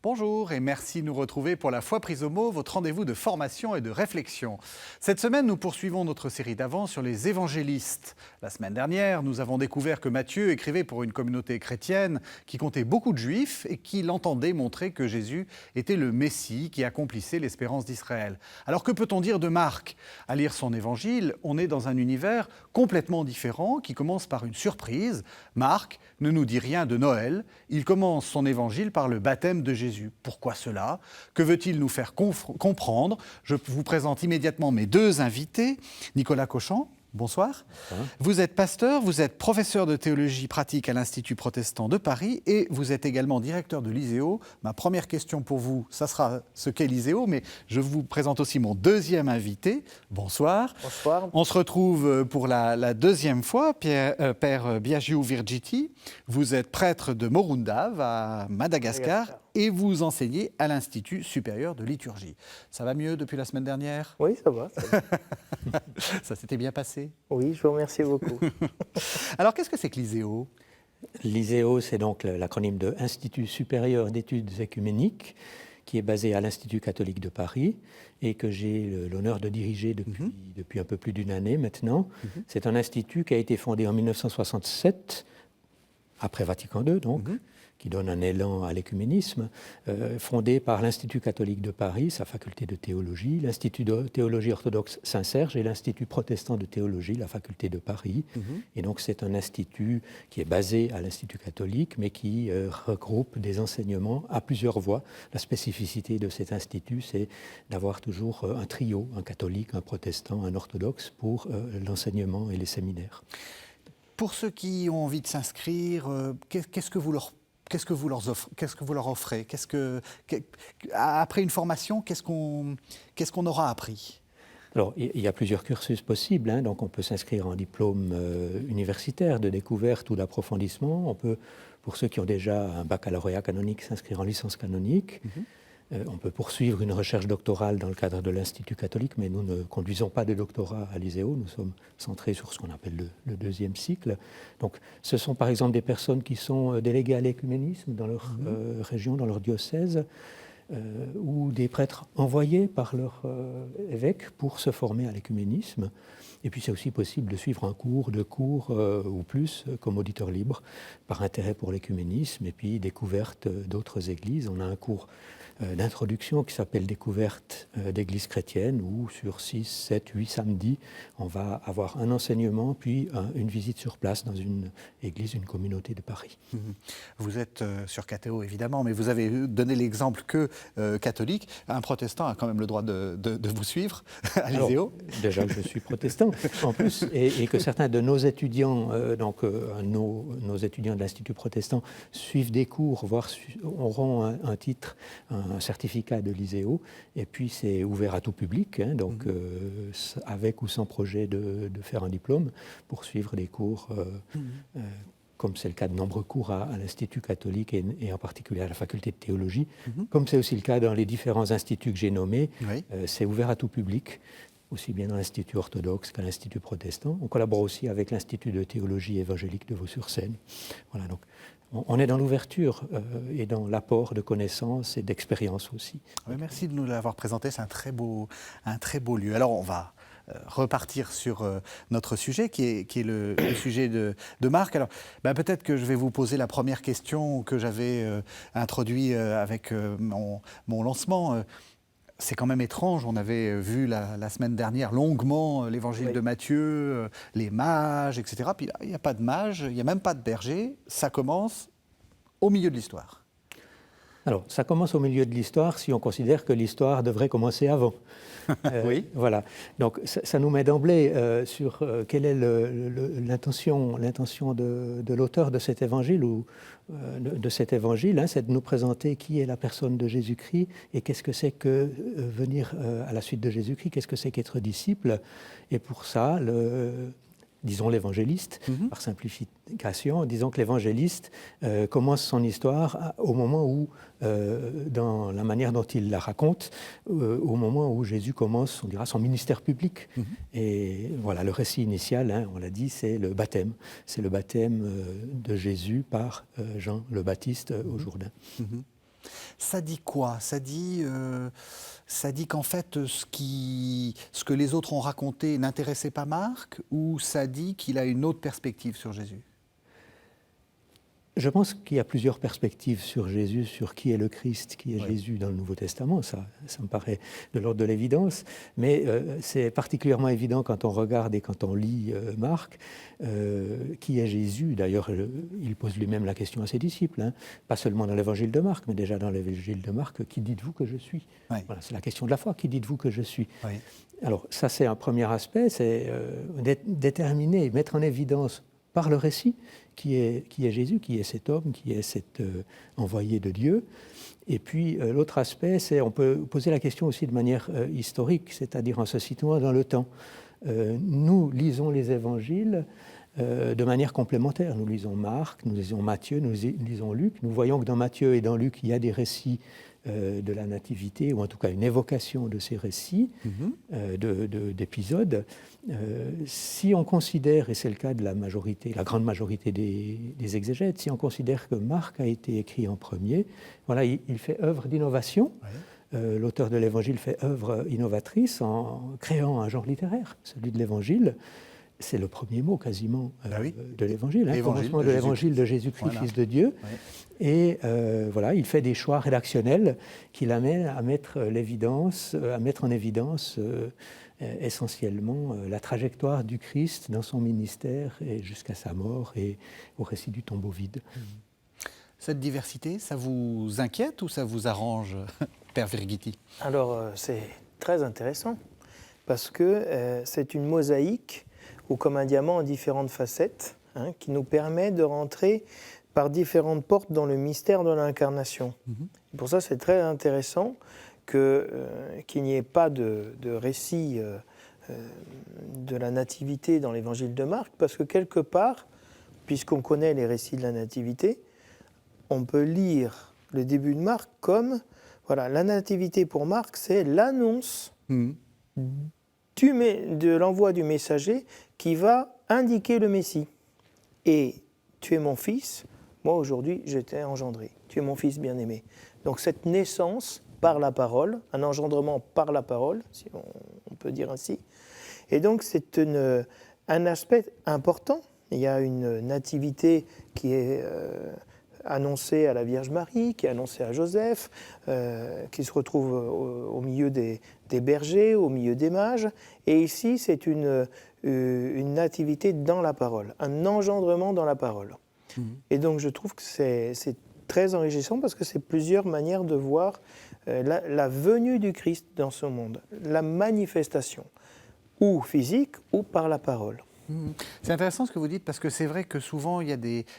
Bonjour et merci de nous retrouver pour la Foi prise au mot, votre rendez-vous de formation et de réflexion. Cette semaine, nous poursuivons notre série d'avant sur les évangélistes. La semaine dernière, nous avons découvert que Matthieu écrivait pour une communauté chrétienne qui comptait beaucoup de juifs et qui l'entendait montrer que Jésus était le Messie qui accomplissait l'espérance d'Israël. Alors que peut-on dire de Marc ? À lire son évangile, on est dans un univers complètement différent qui commence par une surprise. Marc ne nous dit rien de Noël, il commence son évangile par le baptême de Jésus. Pourquoi cela ? Que veut-il nous faire comprendre ? Je vous présente immédiatement mes deux invités. Nicolas Cauchon, bonsoir. Vous êtes pasteur, vous êtes professeur de théologie pratique à l'Institut protestant de Paris et vous êtes également directeur de l'ISEO. Ma première question pour vous, ça sera ce qu'est l'ISEO, mais je vous présente aussi mon deuxième invité. Bonsoir. Bonsoir. On se retrouve pour la deuxième fois, Père Biagiu Virgiti. Vous êtes prêtre de Morundave à Madagascar et vous enseignez à l'Institut supérieur de liturgie. Ça va mieux depuis la semaine dernière ? Oui, ça va. Ça s'était bien passé ? Oui, je vous remercie beaucoup. Alors, qu'est-ce que c'est que l'ISEO ? L'ISEO, c'est donc l'acronyme de Institut supérieur d'études écuméniques, qui est basé à l'Institut catholique de Paris et que j'ai l'honneur de diriger depuis un peu plus d'une année maintenant. C'est un institut qui a été fondé en 1967, après Vatican II donc, qui donne un élan à l'écuménisme, fondé par l'Institut catholique de Paris, sa faculté de théologie, l'Institut de théologie orthodoxe Saint-Serge et l'Institut protestant de théologie, la faculté de Paris. Et donc c'est un institut qui est basé à l'Institut catholique, mais qui regroupe des enseignements à plusieurs voies. La spécificité de cet institut, c'est d'avoir toujours un trio, un catholique, un protestant, un orthodoxe, pour l'enseignement et les séminaires. Pour ceux qui ont envie de s'inscrire, qu'est-ce que vous leur offrez ? Après une formation, qu'est-ce qu'on aura appris ? Alors, il y a plusieurs cursus possibles, donc on peut s'inscrire en diplôme universitaire de découverte ou d'approfondissement. On peut, pour ceux qui ont déjà un baccalauréat canonique, s'inscrire en licence canonique. On peut poursuivre une recherche doctorale dans le cadre de l'Institut catholique, mais nous ne conduisons pas de doctorat à l'ISEO, nous sommes centrés sur ce qu'on appelle le deuxième cycle. Donc, ce sont par exemple des personnes qui sont déléguées à l'écuménisme dans leur région, dans leur diocèse, ou des prêtres envoyés par leur évêque pour se former à l'écuménisme. Et puis c'est aussi possible de suivre un cours, deux cours ou plus comme auditeur libre par intérêt pour l'écuménisme et puis découverte d'autres églises. On a un cours d'introduction qui s'appelle Découverte d'églises chrétiennes où sur 6, 7, 8 samedis, on va avoir un enseignement puis une visite sur place dans une église, une communauté de Paris. Vous êtes sur Cathéo évidemment, mais vous avez donné l'exemple que catholique. Un protestant a quand même le droit de vous suivre à l'ISEO. Déjà que je suis protestant en plus et que certains de nos étudiants, nos étudiants de l'Institut protestant suivent des cours, voire auront un titre, un certificat de l'ISEO, et puis c'est ouvert à tout public, donc avec ou sans projet de faire un diplôme, pour suivre des cours, comme c'est le cas de nombreux cours à l'Institut catholique et en particulier à la faculté de théologie, comme c'est aussi le cas dans les différents instituts que j'ai nommés, c'est ouvert à tout public, aussi bien dans l'Institut orthodoxe qu'à l'Institut protestant. On collabore aussi avec l'Institut de théologie évangélique de Vaux-sur-Seine. Voilà, donc on est dans l'ouverture et dans l'apport de connaissances et d'expériences aussi. Oui, merci de nous l'avoir présenté, c'est un très beau lieu. Alors on va repartir sur notre sujet qui est le sujet de Marc. Alors peut-être que je vais vous poser la première question que j'avais introduite avec mon lancement. C'est quand même étrange, on avait vu la semaine dernière longuement l'évangile de Matthieu, les mages, etc. Puis là, il n'y a pas de mages, il n'y a même pas de berger, ça commence au milieu de l'histoire. Alors, ça commence au milieu de l'histoire si on considère que l'histoire devrait commencer avant. Oui. Voilà. Donc, ça nous met d'emblée sur quelle est l'intention de l'auteur de cet évangile ou de cet évangile, c'est de nous présenter qui est la personne de Jésus-Christ et qu'est-ce que c'est que venir à la suite de Jésus-Christ, qu'est-ce que c'est qu'être disciple. Et pour ça, disons l'évangéliste, par simplification, disons que l'évangéliste commence son histoire au moment où, dans la manière dont il la raconte, au moment où Jésus commence, on dira, son ministère public. Et voilà, le récit initial, hein, on l'a dit, c'est le baptême. C'est le baptême de Jésus par Jean le Baptiste au Jourdain. Ça dit quoi ? Ça dit qu'en fait, ce que les autres ont raconté n'intéressait pas Marc, ou ça dit qu'il a une autre perspective sur Jésus ? Je pense qu'il y a plusieurs perspectives sur Jésus, sur qui est le Christ, qui est Jésus dans le Nouveau Testament. Ça me paraît de l'ordre de l'évidence. Mais c'est particulièrement évident quand on regarde et quand on lit Marc, qui est Jésus. D'ailleurs, il pose lui-même la question à ses disciples, hein. Pas seulement dans l'évangile de Marc, mais déjà dans l'évangile de Marc, qui dites-vous que je suis ? Voilà, c'est la question de la foi, qui dites-vous que je suis ? Alors ça, c'est un premier aspect, c'est déterminer, mettre en évidence par le récit qui est Jésus, qui est cet homme, qui est cet envoyé de Dieu. Et puis l'autre aspect, c'est on peut poser la question aussi de manière historique, c'est-à-dire en se situant dans le temps. Nous lisons les évangiles de manière complémentaire. Nous lisons Marc, nous lisons Matthieu, nous lisons Luc. Nous voyons que dans Matthieu et dans Luc, il y a des récits de la nativité, ou en tout cas une évocation de ces récits, d'épisodes. Si on considère, et c'est le cas de la grande majorité des exégètes, si on considère que Marc a été écrit en premier, voilà, il fait œuvre d'innovation. L'auteur de l'Évangile fait œuvre innovatrice en créant un genre littéraire, celui de l'Évangile. C'est le premier mot quasiment de l'Évangile, hein, commencement de l'Évangile de Jésus-Christ, Fils de Dieu. Et voilà, il fait des choix rédactionnels qui l'amènent à mettre en évidence essentiellement la trajectoire du Christ dans son ministère et jusqu'à sa mort et au récit du tombeau vide. Cette diversité, ça vous inquiète ou ça vous arrange, Père Virgiti ? Alors, c'est très intéressant parce que c'est une mosaïque ou comme un diamant en différentes facettes, hein, qui nous permet de rentrer par différentes portes dans le mystère de l'incarnation. Pour ça, c'est très intéressant qu'il n'y ait pas de récit de la nativité dans l'évangile de Marc, parce que quelque part, puisqu'on connaît les récits de la nativité, on peut lire le début de Marc comme, voilà, la nativité pour Marc, c'est l'annonce de l'envoi du messager qui va indiquer le Messie. Et tu es mon fils, moi aujourd'hui je t'ai engendré, tu es mon fils bien-aimé. Donc cette naissance par la parole, un engendrement par la parole, si on peut dire ainsi. Et donc c'est un aspect important. Il y a une nativité qui est annoncée à la Vierge Marie, qui est annoncée à Joseph, qui se retrouve au milieu des bergers, au milieu des mages. Et ici, c'est une nativité dans la parole, un engendrement dans la parole. Et donc, je trouve que c'est très enrichissant parce que c'est plusieurs manières de voir la venue du Christ dans ce monde, la manifestation, ou physique, ou par la parole. C'est intéressant ce que vous dites, parce que c'est vrai que souvent,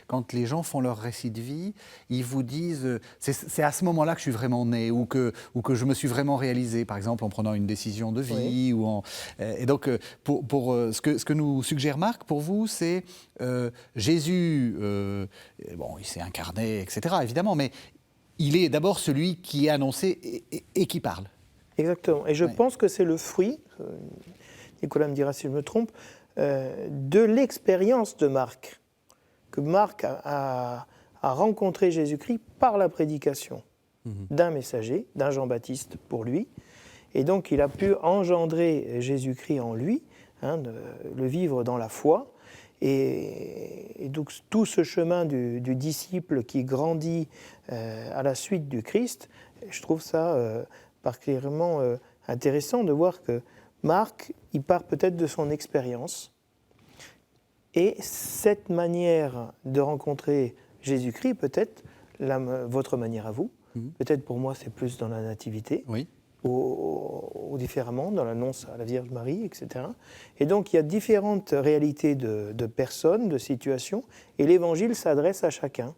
quand les gens font leur récit de vie, ils vous disent c'est à ce moment-là que je suis vraiment né, ou que je me suis vraiment réalisé, par exemple en prenant une décision de vie. Et donc, ce que nous suggère Marc, pour vous, c'est Jésus, il s'est incarné, etc., évidemment, mais il est d'abord celui qui est annoncé et qui parle. Exactement. Et je pense que c'est le fruit, Nicolas me dira si je me trompe, de l'expérience de Marc, que Marc a rencontré Jésus-Christ par la prédication d'un messager, d'un Jean-Baptiste pour lui, et donc il a pu engendrer Jésus-Christ en lui, le vivre dans la foi, et donc tout ce chemin du disciple qui grandit à la suite du Christ, je trouve ça particulièrement intéressant de voir que Marc, il part peut-être de son expérience. Et cette manière de rencontrer Jésus-Christ, peut-être votre manière à vous, peut-être pour moi c'est plus dans la nativité, ou différemment, dans l'annonce à la Vierge Marie, etc. Et donc il y a différentes réalités de personnes, de situations, et l'Évangile s'adresse à chacun.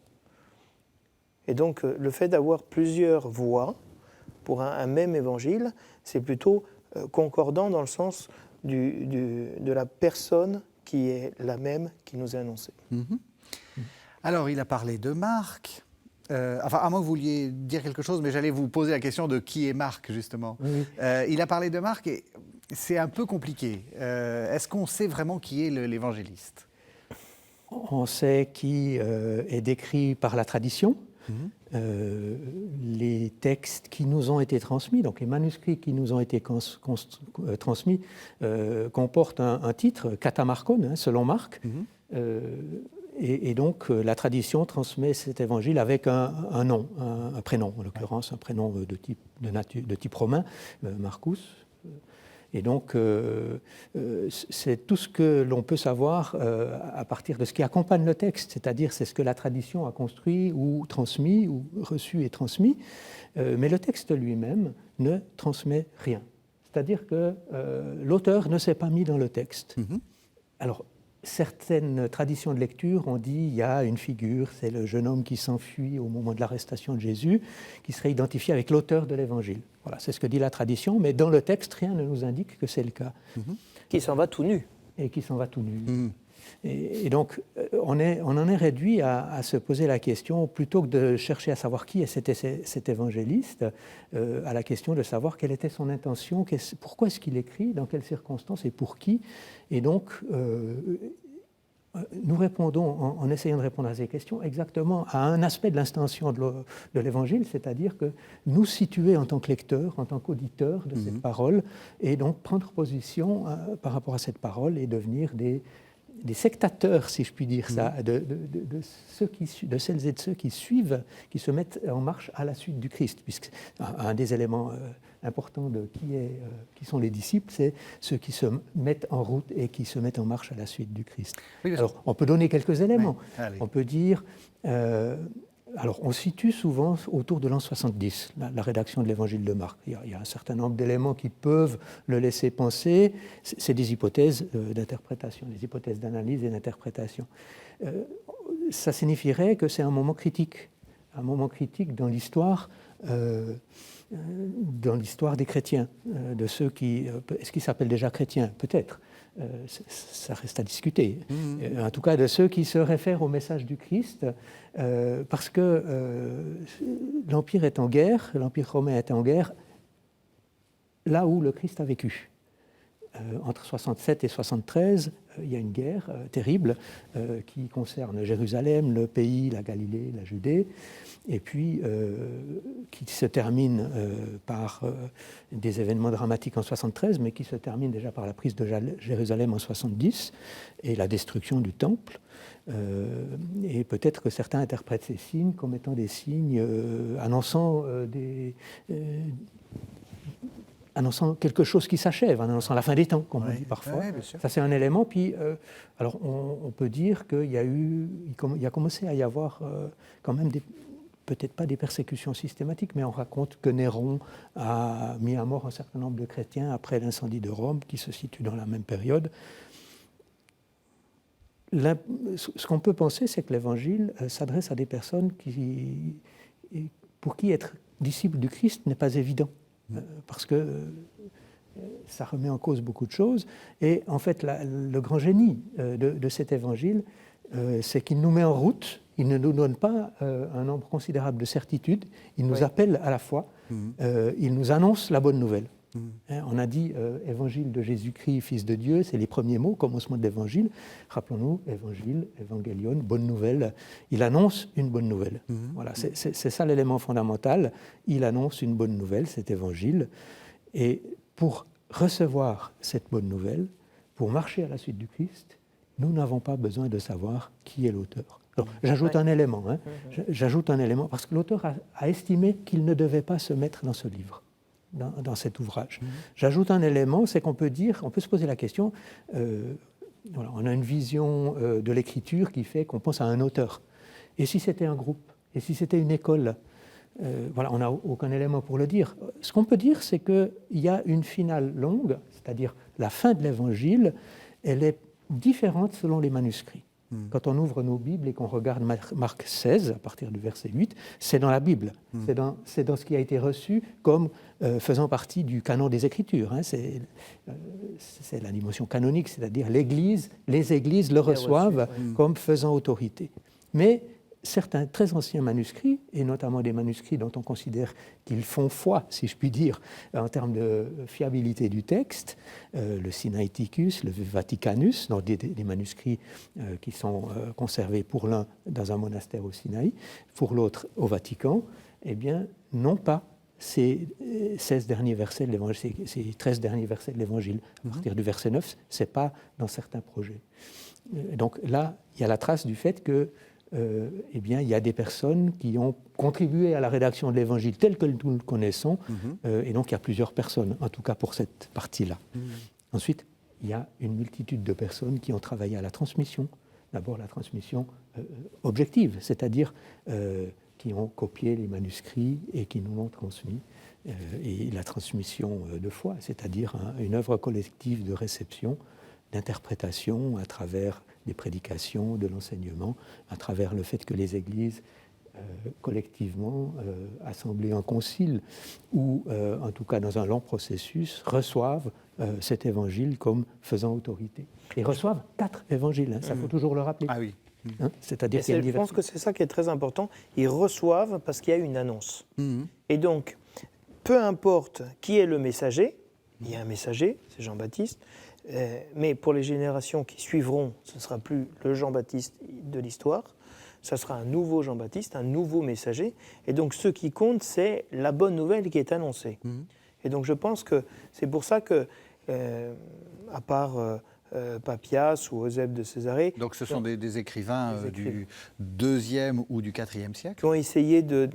Et donc le fait d'avoir plusieurs voix pour un même Évangile, c'est plutôt concordant dans le sens de la personne qui est la même qui nous est annoncée. Alors, il a parlé de Marc. Enfin, à moins que vous vouliez dire quelque chose, mais j'allais vous poser la question de qui est Marc, justement. Oui. Il a parlé de Marc et c'est un peu compliqué. Est-ce qu'on sait vraiment qui est l'évangéliste ? On sait qui est décrit par la tradition. Les textes qui nous ont été transmis, donc les manuscrits qui nous ont été transmis, comportent un titre, Katamarkon, selon Marc. Et donc, la tradition transmet cet évangile avec un nom, un prénom, en l'occurrence, un prénom de type romain, Marcus. Et donc, c'est tout ce que l'on peut savoir à partir de ce qui accompagne le texte, c'est-à-dire c'est ce que la tradition a construit ou transmis, ou reçu et transmis, mais le texte lui-même ne transmet rien. C'est-à-dire que l'auteur ne s'est pas mis dans le texte. Alors, certaines traditions de lecture ont dit qu'il y a une figure, c'est le jeune homme qui s'enfuit au moment de l'arrestation de Jésus, qui serait identifié avec l'auteur de l'évangile. Voilà, c'est ce que dit la tradition, mais dans le texte, rien ne nous indique que c'est le cas. Qui s'en va tout nu. Et qui s'en va tout nu. Et donc, on en est réduit à se poser la question, plutôt que de chercher à savoir qui était cet évangéliste, à la question de savoir quelle était son intention, pourquoi est-ce qu'il écrit, dans quelles circonstances et pour qui. Et donc, nous répondons, en essayant de répondre à ces questions, exactement à un aspect de l'intention de l'Évangile, c'est-à-dire que nous situer en tant que lecteurs, en tant qu'auditeurs de cette parole, et donc prendre position par rapport à cette parole et devenir des sectateurs, si je puis dire ça, de celles et de ceux qui suivent, qui se mettent en marche à la suite du Christ, puisque un des éléments importants de qui sont les disciples, c'est ceux qui se mettent en route et qui se mettent en marche à la suite du Christ. Oui, alors, on peut donner quelques éléments. On peut dire... alors, on situe souvent autour de l'an 70, la rédaction de l'évangile de Marc. Il y a un certain nombre d'éléments qui peuvent le laisser penser. C'est des hypothèses d'interprétation, des hypothèses d'analyse et d'interprétation. Ça signifierait que c'est un moment critique dans l'histoire des chrétiens, de ceux qui... Est-ce qu'ils s'appellent déjà chrétiens ? Peut-être. Ça reste à discuter. En tout cas, de ceux qui se réfèrent au message du Christ, parce que l'Empire est en guerre, l'Empire romain est en guerre, là où le Christ a vécu. Entre 67 et 73, il y a une guerre terrible qui concerne Jérusalem, le pays, la Galilée, la Judée, et puis qui se termine par des événements dramatiques en 73, mais qui se termine déjà par la prise de Jérusalem en 70 et la destruction du temple. Et peut-être que certains interprètent ces signes comme étant des signes annonçant quelque chose qui s'achève, annonçant la fin des temps, comme on dit parfois. Ça, c'est un élément. Puis, alors, on peut dire qu'il y a commencé à y avoir quand même peut-être pas des persécutions systématiques, mais on raconte que Néron a mis à mort un certain nombre de chrétiens après l'incendie de Rome, qui se situe dans la même période. Ce qu'on peut penser, c'est que l'Évangile s'adresse à des personnes pour qui être disciple du Christ n'est pas évident. Parce que ça remet en cause beaucoup de choses. Et en fait, le grand génie de cet évangile, c'est qu'il nous met en route, il ne nous donne pas un nombre considérable de certitudes, il nous appelle à la foi, il nous annonce la bonne nouvelle. On a dit évangile de Jésus-Christ, Fils de Dieu, c'est les premiers mots, commencement de l'évangile. Rappelons-nous, évangile, évangélion, bonne nouvelle. Il annonce une bonne nouvelle. Voilà, c'est ça l'élément fondamental. Il annonce une bonne nouvelle, cet évangile. Et pour recevoir cette bonne nouvelle, pour marcher à la suite du Christ, nous n'avons pas besoin de savoir qui est l'auteur. J'ajoute un élément. J'ajoute un élément parce que l'auteur a estimé qu'il ne devait pas se mettre dans ce livre. Dans cet ouvrage. J'ajoute un élément, c'est qu'on peut se poser la question, on a une vision de l'écriture qui fait qu'on pense à un auteur. Et si c'était un groupe ? Et si c'était une école ? On n'a aucun élément pour le dire. Ce qu'on peut dire, c'est qu'il y a une finale longue, c'est-à-dire la fin de l'évangile, elle est différente selon les manuscrits. Quand on ouvre nos Bibles et qu'on regarde Marc 16, à partir du verset 8, c'est dans la Bible. C'est dans ce qui a été reçu comme faisant partie du canon des Écritures. Hein. C'est la dimension canonique, c'est-à-dire les Églises le reçoivent comme faisant autorité. Mais certains très anciens manuscrits, et notamment des manuscrits dont on considère qu'ils font foi, si je puis dire, en termes de fiabilité du texte, le Sinaiticus, le Vaticanus, donc des manuscrits qui sont conservés pour l'un dans un monastère au Sinaï, pour l'autre au Vatican, eh bien, non pas ces 16 derniers versets de l'Évangile, ces 13 derniers versets de l'Évangile. À partir du verset 9, ce n'est pas dans certains projets. Donc là, il y a la trace du fait que eh bien, il y a des personnes qui ont contribué à la rédaction de l'Évangile tel que nous le connaissons, et donc il y a plusieurs personnes, en tout cas pour cette partie-là. Ensuite, il y a une multitude de personnes qui ont travaillé à la transmission. D'abord la transmission objective, c'est-à-dire qui ont copié les manuscrits et qui nous l'ont transmis, et la transmission de foi, c'est-à-dire une œuvre collective de réception, d'interprétation à travers des prédications, de l'enseignement, à travers le fait que les églises, collectivement, assemblées en concile, ou en tout cas dans un long processus, reçoivent cet évangile comme faisant autorité. Et reçoivent 4 évangiles, hein, ça faut toujours le rappeler. Ah oui. Hein, c'est-à-dire qu'il y a je pense que c'est ça qui est très important. Ils reçoivent parce qu'il y a une annonce. Et donc, peu importe qui est le messager, il y a un messager, c'est Jean-Baptiste, mais pour les générations qui suivront, ce ne sera plus le Jean-Baptiste de l'histoire, ce sera un nouveau Jean-Baptiste, un nouveau messager. Et donc, ce qui compte, c'est la bonne nouvelle qui est annoncée. Et donc, je pense que c'est pour ça que, à part Papias ou Eusèbe de Césarée... Donc, ce sont des écrivains du 2e ou du 4e siècle qui ont essayé de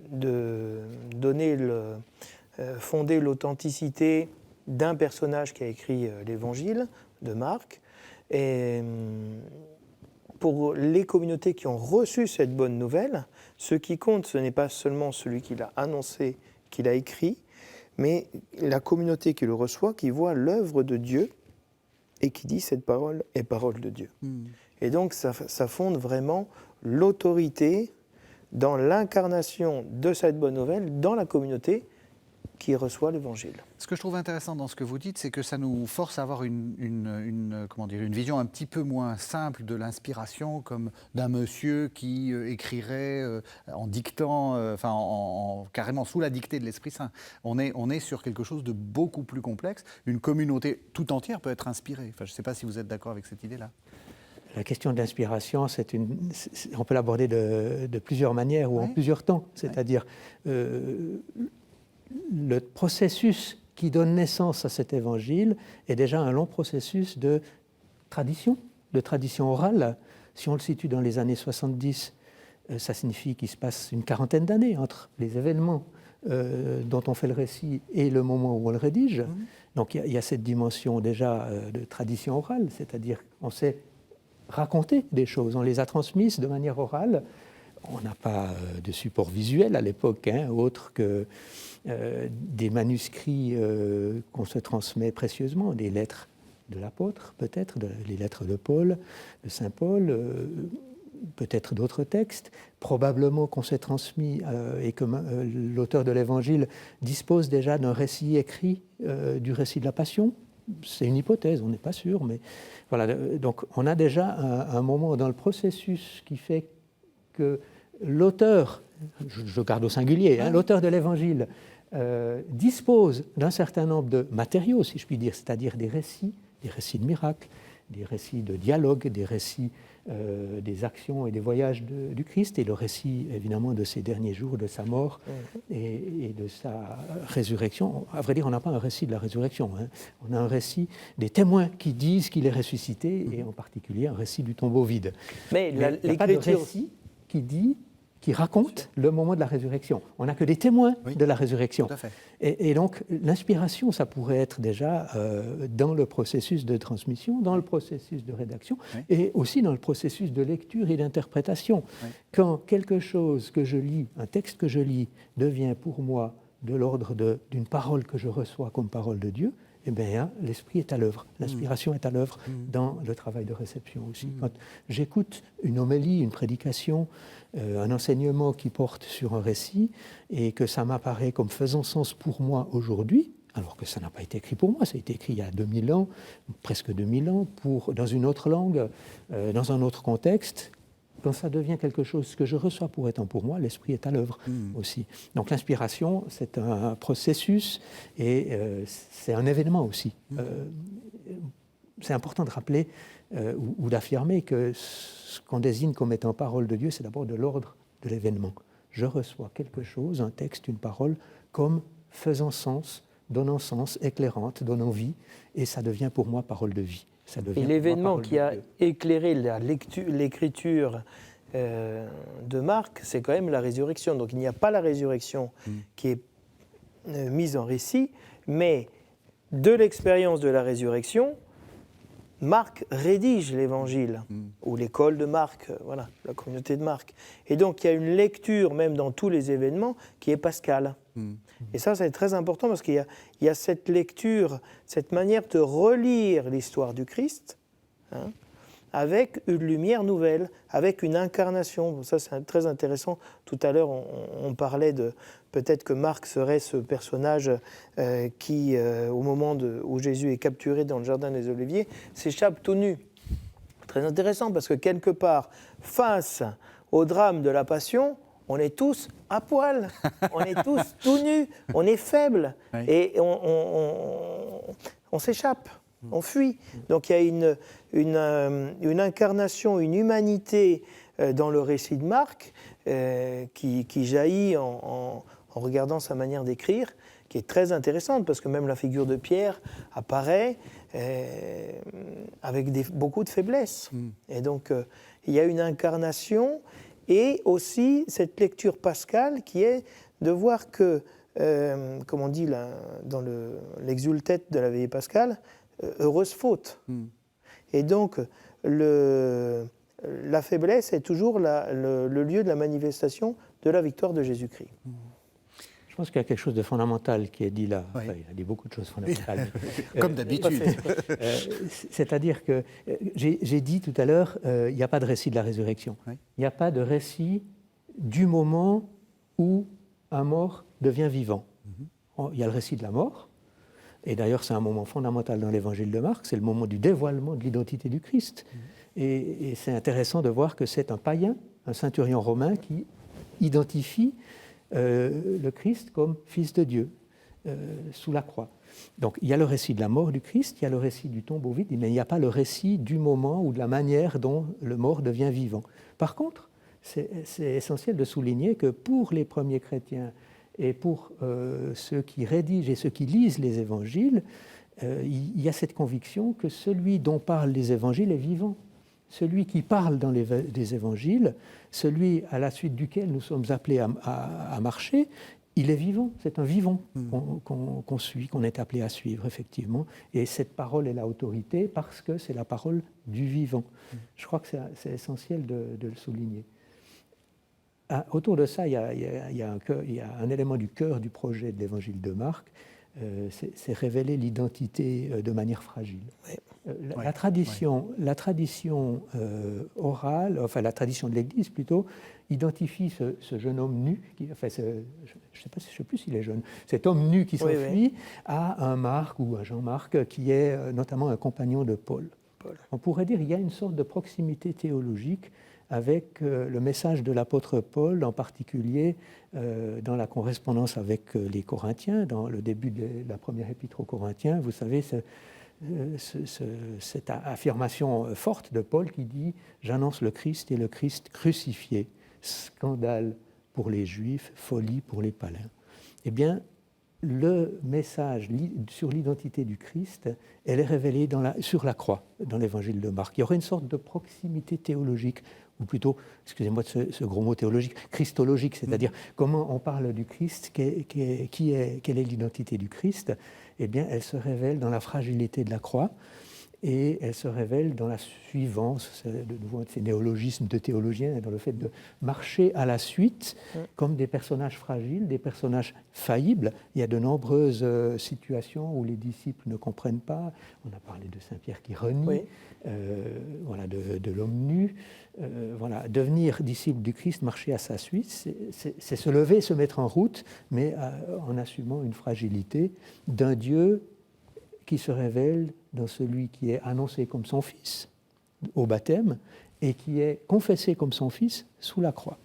donner fonder l'authenticité d'un personnage qui a écrit l'Évangile de Marc. Et pour les communautés qui ont reçu cette bonne nouvelle, ce qui compte, ce n'est pas seulement celui qui l'a annoncé, qui l'a écrit, mais la communauté qui le reçoit, qui voit l'œuvre de Dieu et qui dit cette parole est parole de Dieu. Et donc ça fonde vraiment l'autorité dans l'incarnation de cette bonne nouvelle dans la communauté qui reçoit l'Évangile. Ce que je trouve intéressant dans ce que vous dites, c'est que ça nous force à avoir une vision un petit peu moins simple de l'inspiration, comme d'un monsieur qui écrirait en dictant, carrément sous la dictée de l'Esprit Saint. On est sur quelque chose de beaucoup plus complexe. Une communauté tout entière peut être inspirée. Enfin, je ne sais pas si vous êtes d'accord avec cette idée-là. La question de l'inspiration, on peut l'aborder de plusieurs manières ou en plusieurs temps. C'est-à-dire, le processus qui donne naissance à cet évangile est déjà un long processus de tradition orale. Si on le situe dans les années 70, ça signifie qu'il se passe une quarantaine d'années entre les événements dont on fait le récit et le moment où on le rédige. Donc il y a cette dimension déjà de tradition orale, c'est-à-dire qu'on sait raconter des choses, on les a transmises de manière orale. On n'a pas de support visuel à l'époque, autre que des manuscrits qu'on se transmet précieusement, des lettres de l'apôtre peut-être, les lettres de Paul, de Saint Paul, peut-être d'autres textes, probablement qu'on s'est transmis et que l'auteur de l'Évangile dispose déjà d'un récit écrit du récit de la Passion. C'est une hypothèse, on n'est pas sûr, mais voilà. Donc on a déjà un moment dans le processus qui fait que l'auteur, je garde au singulier, l'auteur de l'Évangile dispose d'un certain nombre de matériaux, si je puis dire, c'est-à-dire des récits de miracles, des récits de dialogue, des récits des actions et des voyages du Christ, et le récit évidemment de ses derniers jours, de sa mort et de sa résurrection. À vrai dire, on n'a pas un récit de la résurrection, on a un récit des témoins qui disent qu'il est ressuscité, et en particulier un récit du tombeau vide. Mais il n'y a pas de récit qui raconte le moment de la résurrection. On n'a que des témoins de la résurrection. Tout à fait. Et donc, l'inspiration, ça pourrait être déjà dans le processus de transmission, dans le processus de rédaction, et aussi dans le processus de lecture et d'interprétation. Quand quelque chose que je lis, un texte que je lis, devient pour moi de l'ordre d'une parole que je reçois comme parole de Dieu, eh bien, l'esprit est à l'œuvre, l'inspiration est à l'œuvre dans le travail de réception aussi. Quand j'écoute une homélie, une prédication, un enseignement qui porte sur un récit et que ça m'apparaît comme faisant sens pour moi aujourd'hui, alors que ça n'a pas été écrit pour moi, ça a été écrit il y a 2000 ans, presque 2000 ans, dans une autre langue, dans un autre contexte. Quand ça devient quelque chose que je reçois pour étant pour moi, l'esprit est à l'œuvre aussi. Donc l'inspiration, c'est un processus et c'est un événement aussi. C'est important de rappeler ou d'affirmer que ce qu'on désigne comme étant parole de Dieu, c'est d'abord de l'ordre de l'événement. Je reçois quelque chose, un texte, une parole, comme faisant sens, donnant sens, éclairante, donnant vie, et ça devient pour moi parole de vie. Et l'événement qui a éclairé l'écriture de Marc, c'est quand même la résurrection. Donc il n'y a pas la résurrection qui est mise en récit, mais de l'expérience de la résurrection, Marc rédige l'évangile, ou l'école de Marc, voilà, la communauté de Marc. Et donc il y a une lecture, même dans tous les événements, qui est pascale. Et ça, c'est très important parce qu'il y a cette lecture, cette manière de relire l'histoire du Christ, avec une lumière nouvelle, avec une incarnation. Ça, c'est très intéressant. Tout à l'heure, on parlait de peut-être que Marc serait ce personnage qui, au moment où Jésus est capturé dans le jardin des Oliviers, s'échappe tout nu. Très intéressant parce que quelque part, face au drame de la Passion, on est tous à poil, on est tous tout nus, on est faibles et on s'échappe, on fuit. Donc il y a une incarnation, une humanité dans le récit de Marc qui jaillit en regardant sa manière d'écrire, qui est très intéressante parce que même la figure de Pierre apparaît avec beaucoup de faiblesse. Et donc il y a une incarnation. Et aussi cette lecture pascale qui est de voir que, comme on dit dans l'exultète de la veillée pascale, heureuse faute. Et donc la faiblesse est toujours le lieu de la manifestation de la victoire de Jésus-Christ. Je pense qu'il y a quelque chose de fondamental qui est dit là. Oui. Enfin, il a dit beaucoup de choses fondamentales. Comme d'habitude. C'est-à-dire que, j'ai dit tout à l'heure, il n'y a pas de récit de la résurrection. Oui. Il n'y a pas de récit du moment où un mort devient vivant. Il y a le récit de la mort, et d'ailleurs c'est un moment fondamental dans l'évangile de Marc, c'est le moment du dévoilement de l'identité du Christ. Et c'est intéressant de voir que c'est un païen, un centurion romain, qui identifie le Christ comme fils de Dieu, sous la croix. Donc il y a le récit de la mort du Christ, il y a le récit du tombeau vide, mais il n'y a pas le récit du moment ou de la manière dont le mort devient vivant. Par contre, c'est essentiel de souligner que pour les premiers chrétiens et pour ceux qui rédigent et ceux qui lisent les évangiles, il y a cette conviction que celui dont parlent les évangiles est vivant. Celui qui parle dans les évangiles, celui à la suite duquel nous sommes appelés à marcher, il est vivant, c'est un vivant qu'on suit, qu'on est appelé à suivre, effectivement. Et cette parole est l'autorité parce que c'est la parole du vivant. Je crois que c'est essentiel de le souligner. Autour de ça, il y a un élément du cœur du projet de l'évangile de Marc, c'est révéler l'identité de manière fragile. Oui. La tradition orale, enfin la tradition de l'Église plutôt, identifie ce jeune homme nu, je ne sais plus s'il est jeune, cet homme nu qui s'enfuit à un Marc ou un Jean-Marc qui est notamment un compagnon de Paul. On pourrait dire qu'il y a une sorte de proximité théologique avec le message de l'apôtre Paul, en particulier dans la correspondance avec les Corinthiens, dans le début de la première épître aux Corinthiens. Vous savez, cette affirmation forte de Paul qui dit « J'annonce le Christ et le Christ crucifié, scandale pour les Juifs, folie pour les païens. » Eh bien, le message sur l'identité du Christ, elle est révélée sur la croix, dans l'évangile de Marc. Il y aurait une sorte de proximité théologique, ou plutôt, excusez-moi de ce gros mot théologique, christologique, c'est-à-dire comment on parle du Christ, quelle est l'identité du Christ. Eh bien, elle se révèle dans la fragilité de la croix. et elle se révèle dans la suivance, c'est de nouveau ces néologismes de théologiens, dans le fait de marcher à la suite comme des personnages fragiles, des personnages faillibles. Il y a de nombreuses situations où les disciples ne comprennent pas. On a parlé de Saint Pierre qui renie, voilà, de l'homme nu. Voilà, devenir disciple du Christ, marcher à sa suite, c'est se lever, se mettre en route, mais en assumant une fragilité d'un Dieu qui se révèle dans celui qui est annoncé comme son Fils au baptême et qui est confessé comme son Fils sous la croix.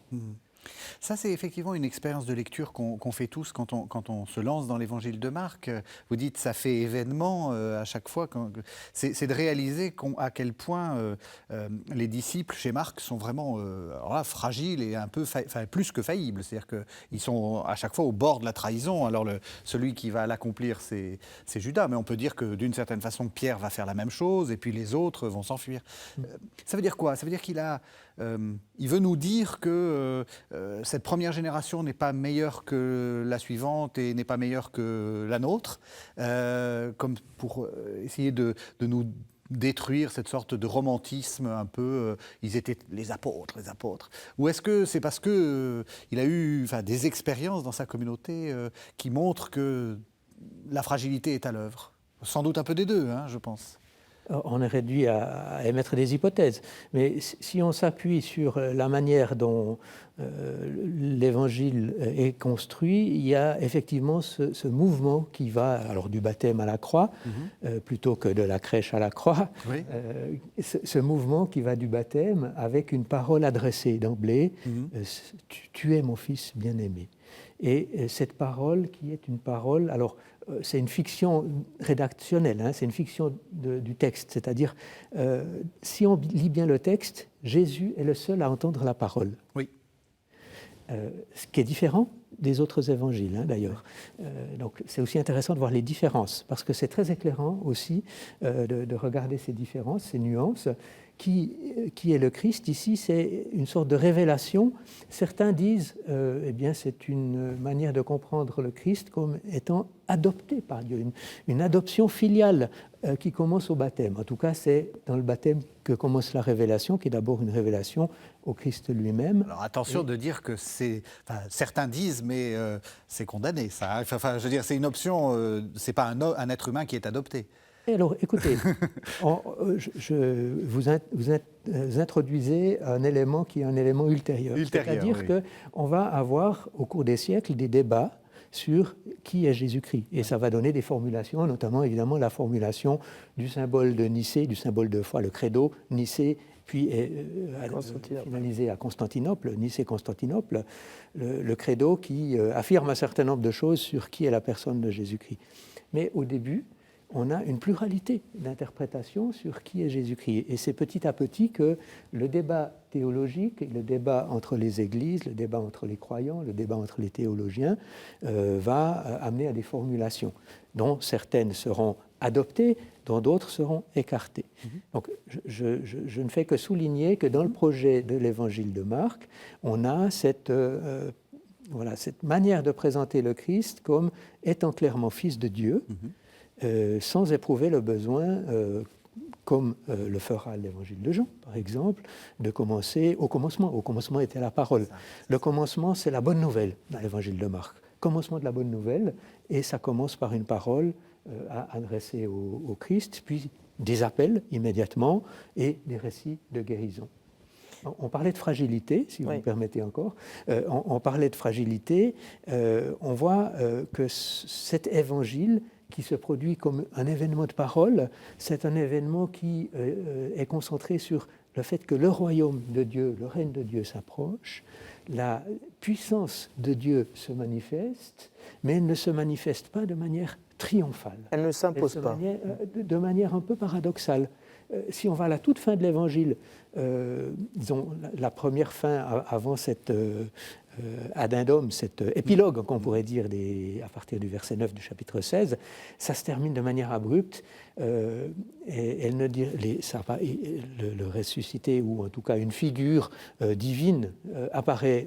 Ça, c'est effectivement une expérience de lecture qu'on fait tous quand on se lance dans l'évangile de Marc. Vous dites, ça fait événement à chaque fois. C'est de réaliser à quel point les disciples chez Marc sont vraiment alors là, fragiles et un peu plus que faillibles. C'est-à-dire qu'ils sont à chaque fois au bord de la trahison. Alors celui qui va l'accomplir, c'est Judas. Mais on peut dire que d'une certaine façon, Pierre va faire la même chose et puis les autres vont s'enfuir. Ça veut dire quoi? Ça veut dire il veut nous dire que cette première génération n'est pas meilleure que la suivante et n'est pas meilleure que la nôtre, comme pour essayer de nous détruire cette sorte de romantisme un peu, ils étaient les apôtres. Ou est-ce que c'est parce qu'il a eu des expériences dans sa communauté qui montrent que la fragilité est à l'œuvre? Sans doute un peu des deux, je pense. On est réduit à émettre des hypothèses. Mais si on s'appuie sur la manière dont l'Évangile est construit, il y a effectivement ce mouvement qui va alors du baptême à la croix, plutôt que de la crèche à la croix. Oui. Ce mouvement qui va du baptême avec une parole adressée d'emblée, tu es mon fils bien-aimé. Et cette parole qui est une parole, alors c'est une fiction rédactionnelle, c'est une fiction du texte, c'est-à-dire si on lit bien le texte, Jésus est le seul à entendre la parole. Oui. Ce qui est différent des autres évangiles, d'ailleurs. Donc c'est aussi intéressant de voir les différences, parce que c'est très éclairant aussi de regarder ces différences, ces nuances. Qui est le Christ? Ici, c'est une sorte de révélation. Certains disent, eh bien, c'est une manière de comprendre le Christ comme étant adopté par Dieu, une adoption filiale qui commence au baptême. En tout cas, c'est dans le baptême que commence la révélation, qui est d'abord une révélation au Christ lui-même. Alors attention de dire que c'est... certains disent, mais c'est condamné, ça. Je veux dire, c'est une option, c'est pas un être humain qui est adopté. Alors, écoutez, vous introduisez un élément qui est un élément ultérieur. C'est-à-dire qu'on va avoir, au cours des siècles, des débats sur qui est Jésus-Christ. Et ça va donner des formulations, notamment, évidemment, la formulation du symbole de Nicée, du symbole de foi, le credo, Nicée, puis finalisé à Constantinople, Nicée-Constantinople, le credo qui affirme un certain nombre de choses sur qui est la personne de Jésus-Christ. Mais au début, on a une pluralité d'interprétations sur qui est Jésus-Christ. Et c'est petit à petit que le débat théologique, le débat entre les églises, le débat entre les croyants, le débat entre les théologiens va amener à des formulations dont certaines seront adoptées, dont d'autres seront écartées. Donc je ne fais que souligner que dans le projet de l'Évangile de Marc, on a cette manière de présenter le Christ comme étant clairement fils de Dieu, sans éprouver le besoin, comme le fera l'Évangile de Jean, par exemple, de commencer au commencement. Au commencement était la parole. Le commencement, c'est la bonne nouvelle dans l'Évangile de Marc. Commencement de la bonne nouvelle, et ça commence par une parole adressée au Christ, puis des appels immédiatement et des récits de guérison. On parlait de fragilité, si vous me permettez encore. On parlait de fragilité. On voit que cet évangile qui se produit comme un événement de parole, c'est un événement qui est concentré sur le fait que le royaume de Dieu, le règne de Dieu s'approche, la puissance de Dieu se manifeste, mais elle ne se manifeste pas de manière triomphale. Elle ne s'impose pas. De manière un peu paradoxale. Si on va à la toute fin de l'Évangile, disons la première fin avant cette addendum, cet épilogue qu'on pourrait dire à partir du verset 9 du chapitre 16, ça se termine de manière abrupte. Et elle ne dit, le ressuscité, ou en tout cas une figure divine, apparaît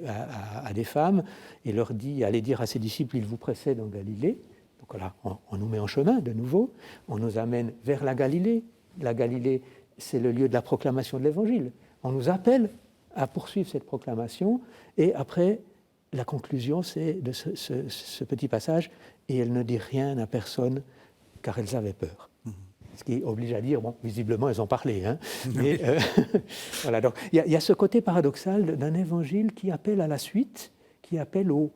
à des femmes et leur dit, allez dire à ses disciples, il vous précède en Galilée. Donc là, on nous met en chemin de nouveau, on nous amène vers la Galilée, la Galilée, c'est le lieu de la proclamation de l'Évangile. On nous appelle à poursuivre cette proclamation, et après, la conclusion, c'est de ce petit passage, et elles ne dirent rien à personne, car elles avaient peur. Ce qui oblige à dire, bon, visiblement, elles ont parlé. Hein, mais voilà, donc il y a ce côté paradoxal d'un évangile qui appelle à la suite, qui appelle au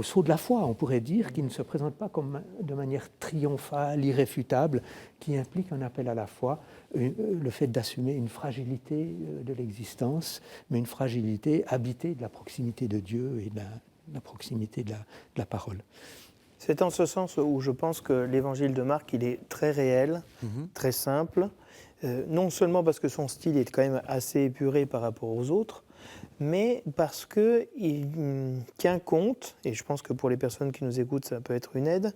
saut de la foi, on pourrait dire, qui ne se présente pas comme de manière triomphale, irréfutable, qui implique un appel à la foi, le fait d'assumer une fragilité de l'existence, mais une fragilité habitée de la proximité de Dieu et de la proximité de la parole. C'est en ce sens où je pense que l'évangile de Marc, il est très réel, très simple, non seulement parce que son style est quand même assez épuré par rapport aux autres, mais parce qu'il tient compte, et je pense que pour les personnes qui nous écoutent, ça peut être une aide,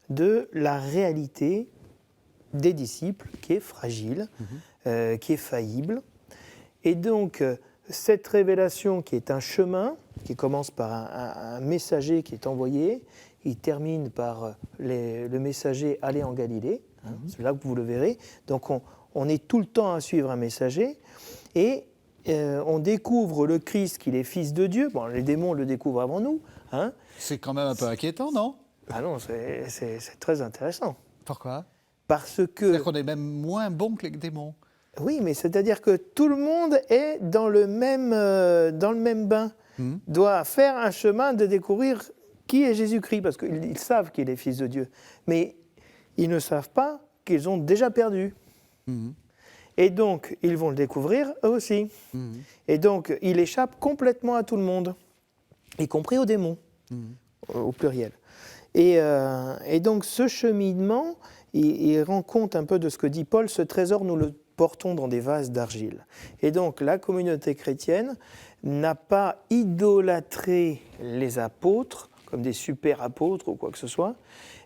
de la réalité des disciples qui est fragile, qui est faillible. Et donc, cette révélation qui est un chemin, qui commence par un messager qui est envoyé, il termine par le messager « Allez en Galilée », c'est là que vous le verrez. Donc on est tout le temps à suivre un messager, et on découvre le Christ qu'il est fils de Dieu. Bon, les démons le découvrent avant nous. Hein. C'est quand même un peu inquiétant, non? Ah non, c'est très intéressant. Pourquoi? Parce que... C'est-à-dire qu'on est même moins bon que les démons. Oui, mais c'est-à-dire que tout le monde est dans le même bain, doit faire un chemin de découvrir qui est Jésus-Christ, parce qu'ils savent qu'il est fils de Dieu, mais ils ne savent pas qu'ils ont déjà perdu. Et donc, ils vont le découvrir eux aussi. Et donc, il échappe complètement à tout le monde, y compris aux démons, au pluriel. Et donc, ce cheminement, il rend compte un peu de ce que dit Paul, ce trésor, nous le portons dans des vases d'argile. Et donc, la communauté chrétienne n'a pas idolâtré les apôtres, comme des super apôtres ou quoi que ce soit,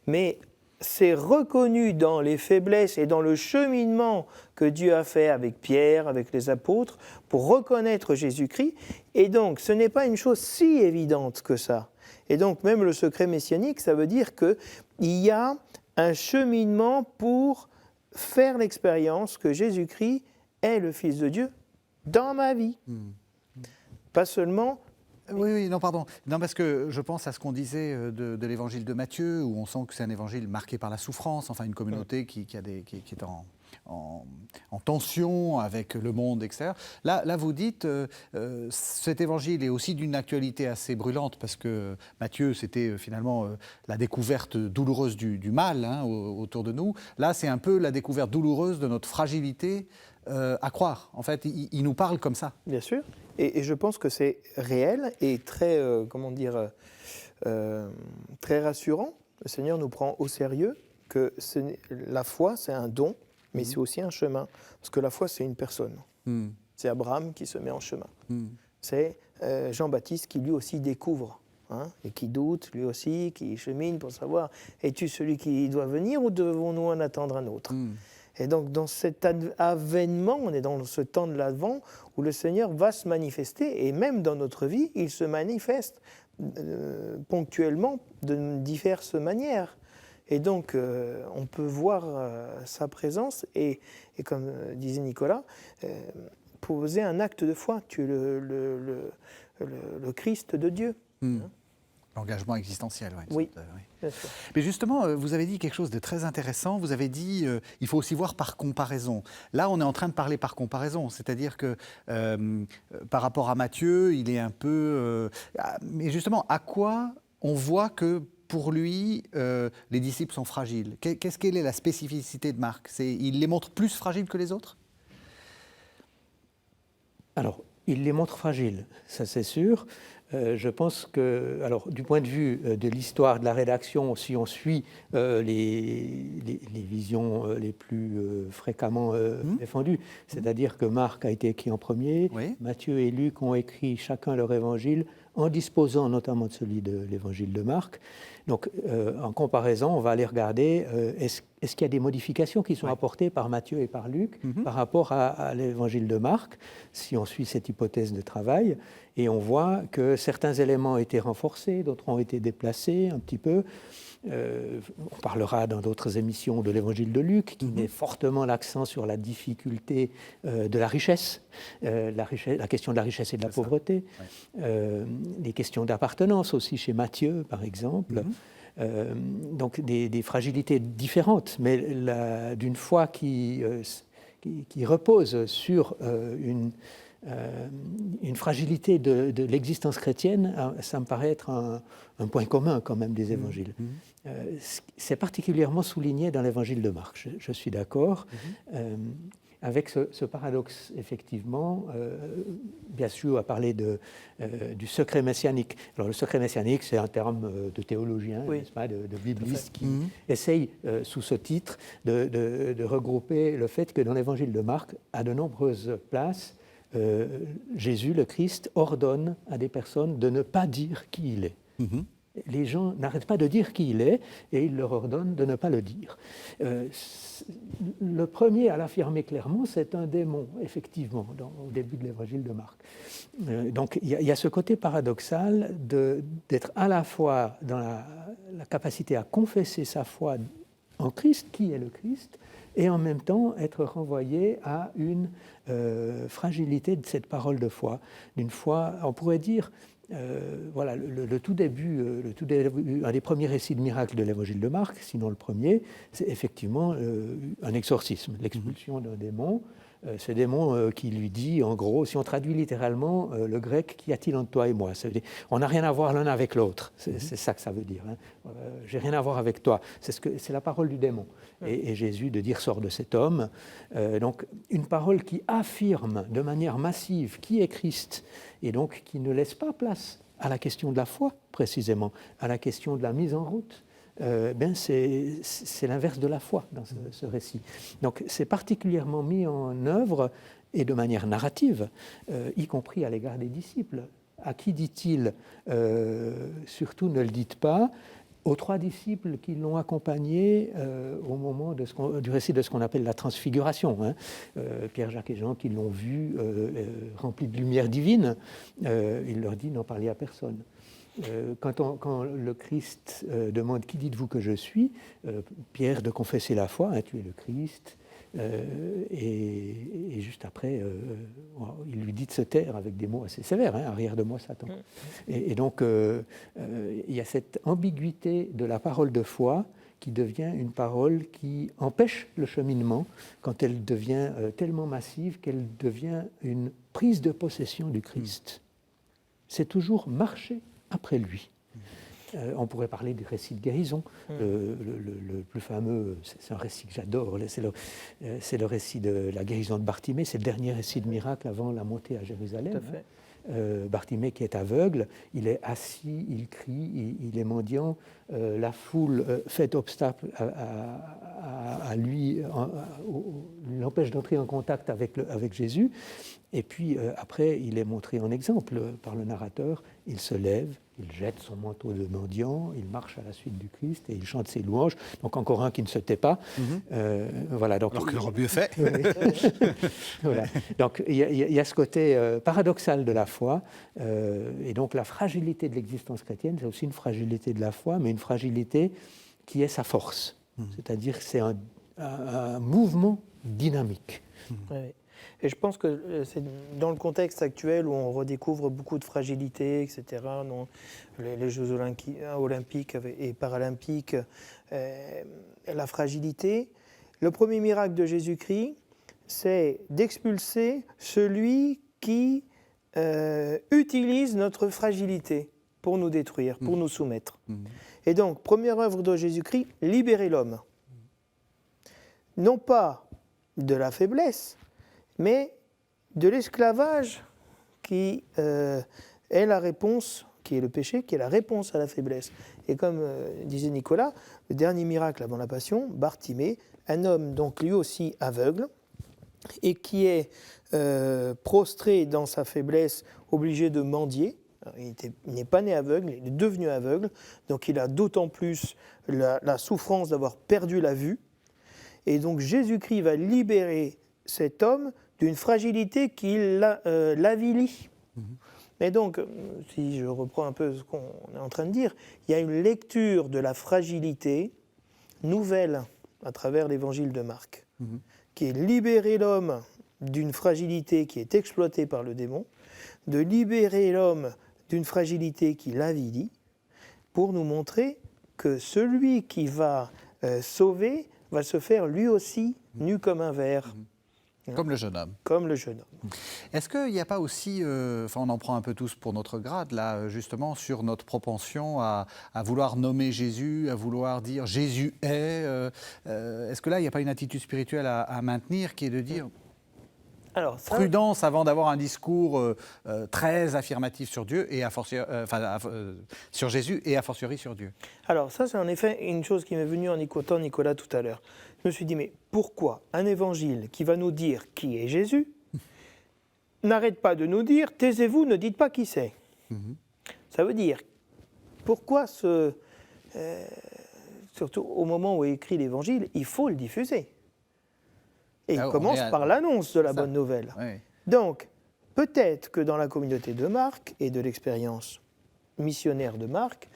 mais c'est reconnu dans les faiblesses et dans le cheminement que Dieu a fait avec Pierre, avec les apôtres, pour reconnaître Jésus-Christ. Et donc, ce n'est pas une chose si évidente que ça. Et donc, même le secret messianique, ça veut dire qu'il y a un cheminement pour faire l'expérience que Jésus-Christ est le Fils de Dieu dans ma vie. Pas seulement... Oui, non, pardon. Non, parce que je pense à ce qu'on disait de l'évangile de Matthieu, où on sent que c'est un évangile marqué par la souffrance, enfin une communauté qui est en tension avec le monde extérieur. Là vous dites, cet évangile est aussi d'une actualité assez brûlante, parce que Matthieu, c'était finalement la découverte douloureuse du mal autour de nous. Là, c'est un peu la découverte douloureuse de notre fragilité à croire. En fait, il nous parle comme ça. Bien sûr. Et je pense que c'est réel et très, très rassurant. Le Seigneur nous prend au sérieux que la foi, c'est un don, mais c'est aussi un chemin. Parce que la foi, c'est une personne. C'est Abraham qui se met en chemin. C'est Jean-Baptiste qui lui aussi découvre, et qui doute, lui aussi, qui chemine pour savoir, es-tu celui qui doit venir ou devons-nous en attendre un autre ? Et donc, dans cet avènement, on est dans ce temps de l'Advent où le Seigneur va se manifester, et même dans notre vie, il se manifeste ponctuellement de diverses manières. Et donc, on peut voir sa présence et comme disait Nicolas, poser un acte de foi. Tu es le Christ de Dieu. L'engagement existentiel, oui. Bien sûr. Mais justement, vous avez dit quelque chose de très intéressant. Vous avez dit il faut aussi voir par comparaison. Là, on est en train de parler par comparaison. C'est-à-dire que par rapport à Matthieu, il est un peu... mais justement, à quoi on voit que pour lui, les disciples sont fragiles? Quelle est la spécificité de Marc? Il les montre plus fragiles que les autres? Alors, il les montre fragiles, ça c'est sûr. Je pense que, alors, du point de vue de l'histoire de la rédaction, si on suit les visions les plus fréquemment défendues, c'est-à-dire que Marc a été écrit en premier, Matthieu et Luc ont écrit chacun leur évangile, en disposant notamment de celui de l'évangile de Marc. Donc, en comparaison, on va aller regarder, est-ce qu'il y a des modifications qui sont apportées par Matthieu et par Luc par rapport à l'évangile de Marc, si on suit cette hypothèse de travail, et on voit que certains éléments ont été renforcés, d'autres ont été déplacés un petit peu. On parlera dans d'autres émissions de l'évangile de Luc, qui met fortement l'accent sur la difficulté de la richesse, la question de la richesse et de la pauvreté, les questions d'appartenance aussi chez Matthieu, par exemple. Donc des fragilités différentes, mais d'une foi qui repose sur une fragilité de l'existence chrétienne, ça me paraît être un point commun quand même des évangiles. C'est particulièrement souligné dans l'évangile de Marc, je suis d'accord, avec ce paradoxe, effectivement. Bien sûr, à parler du secret messianique. Alors le secret messianique, c'est un terme de théologien, n'est-ce pas, de bibliste, qui essaye, sous ce titre, de regrouper le fait que dans l'évangile de Marc, à de nombreuses places, Jésus, le Christ, ordonne à des personnes de ne pas dire qui il est. Les gens n'arrêtent pas de dire qui il est et il leur ordonne de ne pas le dire. Le premier à l'affirmer clairement, c'est un démon, effectivement, au début de l'évangile de Marc. Donc il y a ce côté paradoxal d'être à la fois dans la capacité à confesser sa foi en Christ, qui est le Christ, et en même temps être renvoyé à une fragilité de cette parole de foi, d'une foi, on pourrait dire, voilà, le tout début, un des premiers récits de miracles de l'évangile de Marc, sinon le premier, c'est effectivement un exorcisme, l'expulsion d'un démon. Ce démon qui lui dit, en gros, si on traduit littéralement le grec, qu'y a-t-il entre toi et moi? Ça veut dire, on n'a rien à voir l'un avec l'autre. C'est ça que ça veut dire. Hein. J'ai rien à voir avec toi. C'est la parole du démon. Et Jésus de dire, sors de cet homme. Donc, une parole qui affirme de manière massive qui est Christ, et donc qui ne laisse pas place à la question de la foi, précisément, à la question de la mise en route. C'est l'inverse de la foi dans ce récit. Donc c'est particulièrement mis en œuvre, et de manière narrative, y compris à l'égard des disciples. À qui dit-il surtout ne le dites pas, aux 3 disciples qui l'ont accompagné au moment du récit de ce qu'on appelle la transfiguration. Hein. Pierre, Jacques et Jean qui l'ont vu rempli de lumière divine, il leur dit n'en parlez à personne. Quand le Christ demande « Qui dites-vous que je suis ?», Pierre de confesser la foi, hein, tu es le Christ, et juste après, il lui dit de se taire avec des mots assez sévères, hein, « Arrière de moi, Satan ». Et donc, il y a cette ambiguïté de la parole de foi qui devient une parole qui empêche le cheminement quand elle devient tellement massive qu'elle devient une prise de possession du Christ. C'est toujours marcher après lui. On pourrait parler du récit de guérison, le plus fameux, c'est un récit que j'adore, c'est le récit de la guérison de Bartimée, c'est le dernier récit de miracle avant la montée à Jérusalem. Tout à fait. Bartimée qui est aveugle, il est assis, il crie, il est mendiant, la foule fait obstacle à lui, l'empêche d'entrer en contact avec Jésus, et puis après il est montré en exemple par le narrateur, il se lève, il jette son manteau de mendiant, il marche à la suite du Christ et il chante ses louanges. Donc encore un qui ne se tait pas. Voilà, donc, alors qu'il aurait mieux fait. Voilà. Donc il y a ce côté paradoxal de la foi. Et donc la fragilité de l'existence chrétienne, c'est aussi une fragilité de la foi, mais une fragilité qui est sa force. C'est-à-dire que c'est un mouvement dynamique. Ouais. Et je pense que c'est dans le contexte actuel où on redécouvre beaucoup de fragilité, etc., dans les Jeux olympiques et paralympiques, la fragilité. Le premier miracle de Jésus-Christ, c'est d'expulser celui qui utilise notre fragilité pour nous détruire, pour nous soumettre. Et donc, première œuvre de Jésus-Christ, libérer l'homme. Non pas de la faiblesse, mais de l'esclavage qui est la réponse, qui est le péché, qui est la réponse à la faiblesse. Et comme disait Nicolas, le dernier miracle avant la Passion, Bartimée, un homme donc lui aussi aveugle, et qui est prostré dans sa faiblesse, obligé de mendier. Il n'est pas né aveugle, il est devenu aveugle, donc il a d'autant plus la souffrance d'avoir perdu la vue. Et donc Jésus-Christ va libérer cet homme d'une fragilité qui l'avilit. Mais donc, si je reprends un peu ce qu'on est en train de dire, il y a une lecture de la fragilité nouvelle à travers l'évangile de Marc, qui est libérer l'homme d'une fragilité qui est exploitée par le démon, de libérer l'homme d'une fragilité qui l'avilit, pour nous montrer que celui qui va sauver va se faire lui aussi nu comme un ver. Comme le jeune homme. Comme le jeune homme. Est-ce qu'il n'y a pas aussi, on en prend un peu tous pour notre grade, là, justement, sur notre propension à vouloir nommer Jésus, à vouloir dire Jésus est. Est-ce que là, il n'y a pas une attitude spirituelle à maintenir qui est de dire Alors, ça, prudence avant d'avoir un discours très affirmatif sur Dieu et sur Jésus et a fortiori sur Dieu? Alors ça, c'est en effet une chose qui m'est venue en écoutant Nicolas tout à l'heure. Je me suis dit, mais pourquoi un évangile qui va nous dire qui est Jésus n'arrête pas de nous dire, taisez-vous, ne dites pas qui c'est. Ça veut dire, pourquoi surtout au moment où il écrit l'évangile, il faut le diffuser. Et il commence par l'annonce de la bonne nouvelle. Oui. Donc, peut-être que dans la communauté de Marc et de l'expérience missionnaire de Marc,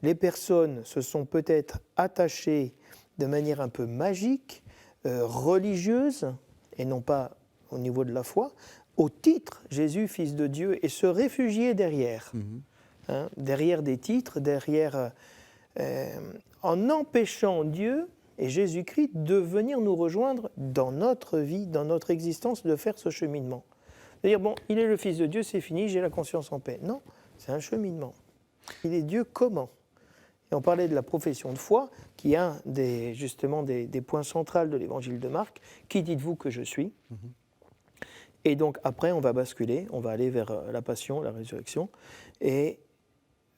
les personnes se sont peut-être attachées de manière un peu magique, religieuse, et non pas au niveau de la foi, au titre Jésus, Fils de Dieu, et se réfugier derrière. Derrière des titres, en empêchant Dieu et Jésus-Christ de venir nous rejoindre dans notre vie, dans notre existence, de faire ce cheminement. C'est-à-dire, bon, il est le Fils de Dieu, c'est fini, j'ai la conscience en paix. Non, c'est un cheminement. Il est Dieu comment ? Et on parlait de la profession de foi, qui est un des points centraux de l'évangile de Marc. Qui dites-vous que je suis ? Et donc après, on va basculer, on va aller vers la passion, la résurrection. Et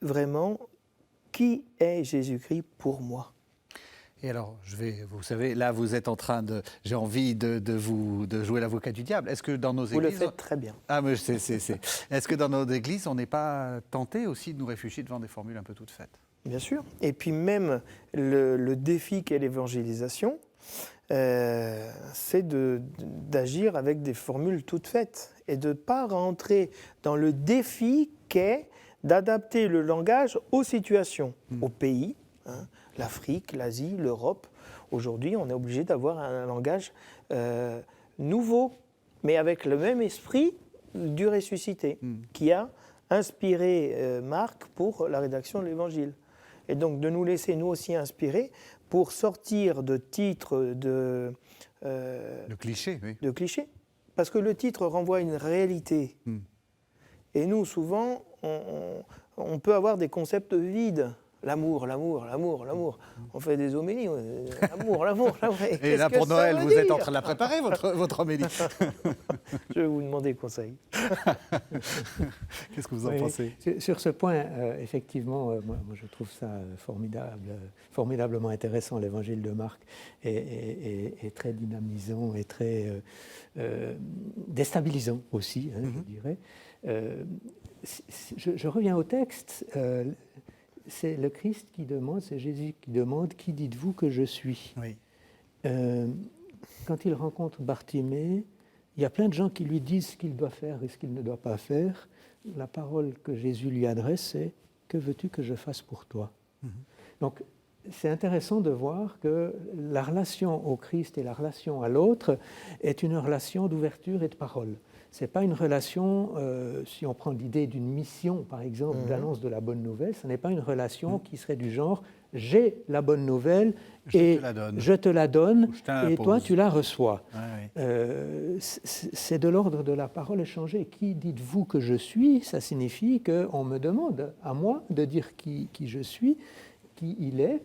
vraiment, qui est Jésus-Christ pour moi ? Et alors, vous savez, là, vous êtes en train de... J'ai envie de jouer l'avocat du diable. Est-ce que dans nos églises... Vous le faites très bien. Ah, mais Est-ce que dans nos églises, on n'est pas tenté aussi de nous réfugier devant des formules un peu toutes faites ? Bien sûr. Et puis même, le défi qu'est l'évangélisation, c'est d'agir avec des formules toutes faites et de ne pas rentrer dans le défi qu'est d'adapter le langage aux situations, aux pays, l'Afrique, l'Asie, l'Europe. Aujourd'hui, on est obligé d'avoir un langage nouveau, mais avec le même esprit du ressuscité, qui a inspiré Marc pour la rédaction de l'Évangile. Et donc de nous laisser nous aussi inspirer pour sortir de titres de clichés, oui. De clichés. Parce que le titre renvoie à une réalité. Et nous, souvent, on peut avoir des concepts vides. L'amour, l'amour, l'amour, l'amour. On fait des homélies. L'amour, l'amour, l'amour. Et là, pour Noël, vous êtes en train de la préparer, votre homélie. Je vais vous demander conseil. Qu'est-ce que vous en pensez ? Sur ce point, effectivement, moi, je trouve ça formidablement intéressant, l'évangile de Marc, et très dynamisant et très déstabilisant aussi, je dirais. Je reviens au texte. C'est le Christ qui demande, c'est Jésus qui demande, qui dites-vous que je suis ? Oui. Quand il rencontre Bartimée, il y a plein de gens qui lui disent ce qu'il doit faire et ce qu'il ne doit pas faire. La parole que Jésus lui adresse, c'est « Que veux-tu que je fasse pour toi ?» Donc, c'est intéressant de voir que la relation au Christ et la relation à l'autre est une relation d'ouverture et de parole. Ce n'est pas une relation, si on prend l'idée d'une mission, par exemple, d'annonce de la bonne nouvelle, ce n'est pas une relation qui serait du genre « j'ai la bonne nouvelle et je te la donne et toi tu la reçois ». C'est de l'ordre de la parole échangée. Qui dites-vous que je suis ? Ça signifie qu'on me demande à moi de dire qui je suis, qui il est.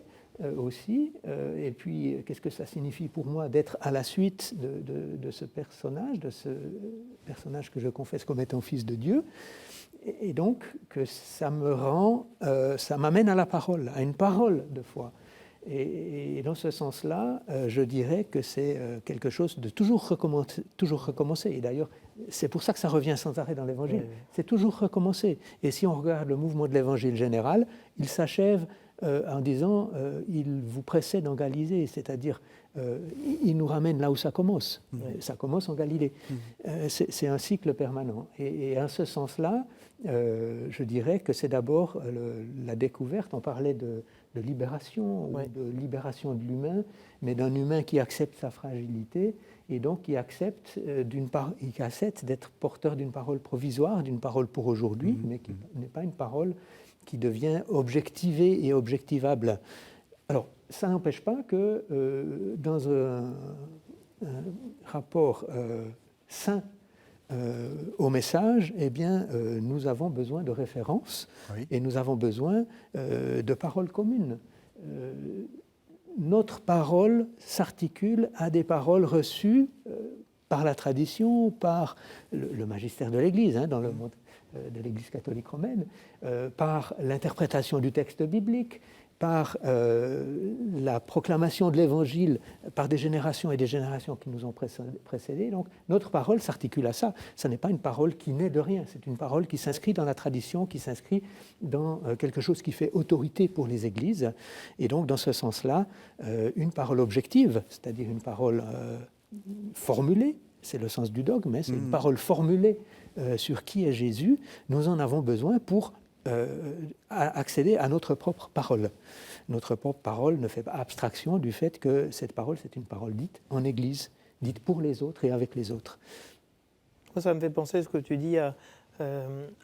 Aussi, et puis qu'est-ce que ça signifie pour moi d'être à la suite de ce personnage que je confesse comme étant fils de Dieu, et donc que ça m'amène à la parole, à une parole de foi. Et dans ce sens-là, je dirais que c'est quelque chose de toujours recommencer. Et d'ailleurs, c'est pour ça que ça revient sans arrêt dans l'Évangile. Oui. C'est toujours recommencer. Et si on regarde le mouvement de l'Évangile général, il s'achève en disant il vous précède en Galilée, c'est-à-dire il nous ramène là où ça commence. Ça commence en Galilée. C'est un cycle permanent. Et en ce sens-là, je dirais que c'est d'abord la découverte, on parlait de libération, Ouais. ou de libération de l'humain, mais d'un humain qui accepte sa fragilité et donc qui accepte d'être porteur d'une parole provisoire, d'une parole pour aujourd'hui, mais qui n'est pas une parole qui devient objectivée et objectivable. Alors, ça n'empêche pas que dans un rapport sain au message, eh bien, nous avons besoin de références et nous avons besoin de paroles communes. Notre parole s'articule à des paroles reçues par la tradition, par le magistère de l'Église, dans le monde de l'Église catholique romaine, par l'interprétation du texte biblique, par la proclamation de l'Évangile par des générations et des générations qui nous ont précédés. Donc notre parole s'articule à ça. Ce n'est pas une parole qui naît de rien, c'est une parole qui s'inscrit dans la tradition, qui s'inscrit dans quelque chose qui fait autorité pour les églises. Et donc dans ce sens-là, une parole objective, c'est-à-dire une parole formulée, c'est le sens du dogme, c'est une parole formulée sur qui est Jésus, nous en avons besoin pour accéder à notre propre parole. Notre propre parole ne fait pas abstraction du fait que cette parole, c'est une parole dite en Église, dite pour les autres et avec les autres. Ça me fait penser à ce que tu dis à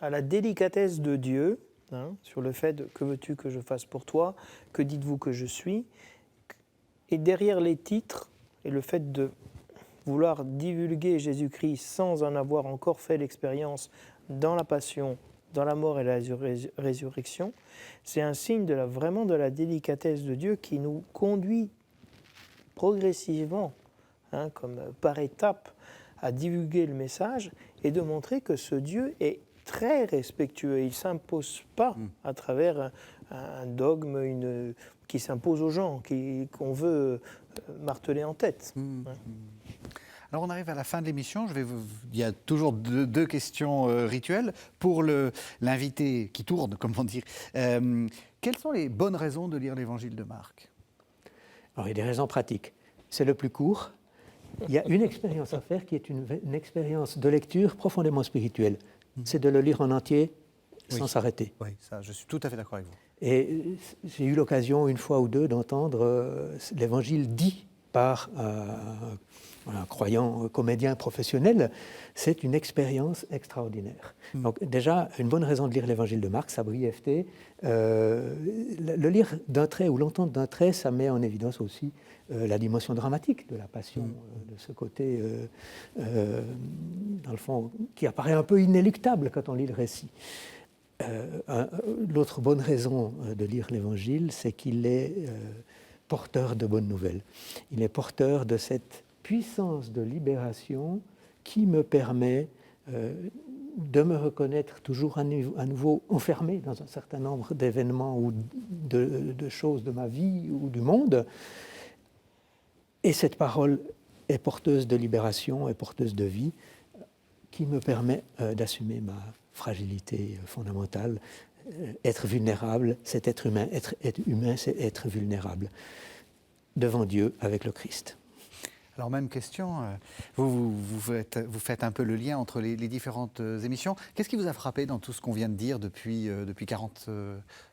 la délicatesse de Dieu, sur le fait de « que veux-tu que je fasse pour toi ? Que dites-vous que je suis ?» Et derrière les titres et le fait de vouloir divulguer Jésus-Christ sans en avoir encore fait l'expérience dans la passion, dans la mort et la résurrection, c'est un signe vraiment de la délicatesse de Dieu qui nous conduit progressivement, comme par étapes, à divulguer le message et de montrer que ce Dieu est très respectueux. Il ne s'impose pas à travers un dogme qui s'impose aux gens, qu'on veut marteler en tête. Alors on arrive à la fin de l'émission, il y a toujours deux questions rituelles. Pour l'invité qui tourne, comment dire, quelles sont les bonnes raisons de lire l'évangile de Marc ? Alors il y a des raisons pratiques. C'est le plus court. Il y a une expérience à faire qui est une expérience de lecture profondément spirituelle. C'est de le lire en entier sans s'arrêter. Oui, ça, je suis tout à fait d'accord avec vous. Et j'ai eu l'occasion une fois ou deux d'entendre l'évangile dit par un croyant comédien professionnel. C'est une expérience extraordinaire. Donc déjà, une bonne raison de lire l'évangile de Marc, sa brièveté. Le lire d'un trait ou l'entendre d'un trait, ça met en évidence aussi la dimension dramatique de la passion, de ce côté, dans le fond, qui apparaît un peu inéluctable quand on lit le récit. L'autre bonne raison de lire l'Évangile, c'est qu'il est porteur de bonnes nouvelles. Il est porteur de cette puissance de libération qui me permet de me reconnaître toujours à nouveau enfermé dans un certain nombre d'événements ou de choses de ma vie ou du monde. Et cette parole est porteuse de libération, est porteuse de vie, qui me permet d'assumer ma fragilité fondamentale. Être vulnérable, c'est être humain. Être humain, c'est être vulnérable devant Dieu avec le Christ. Alors même question, vous faites un peu le lien entre les différentes émissions. Qu'est-ce qui vous a frappé dans tout ce qu'on vient de dire depuis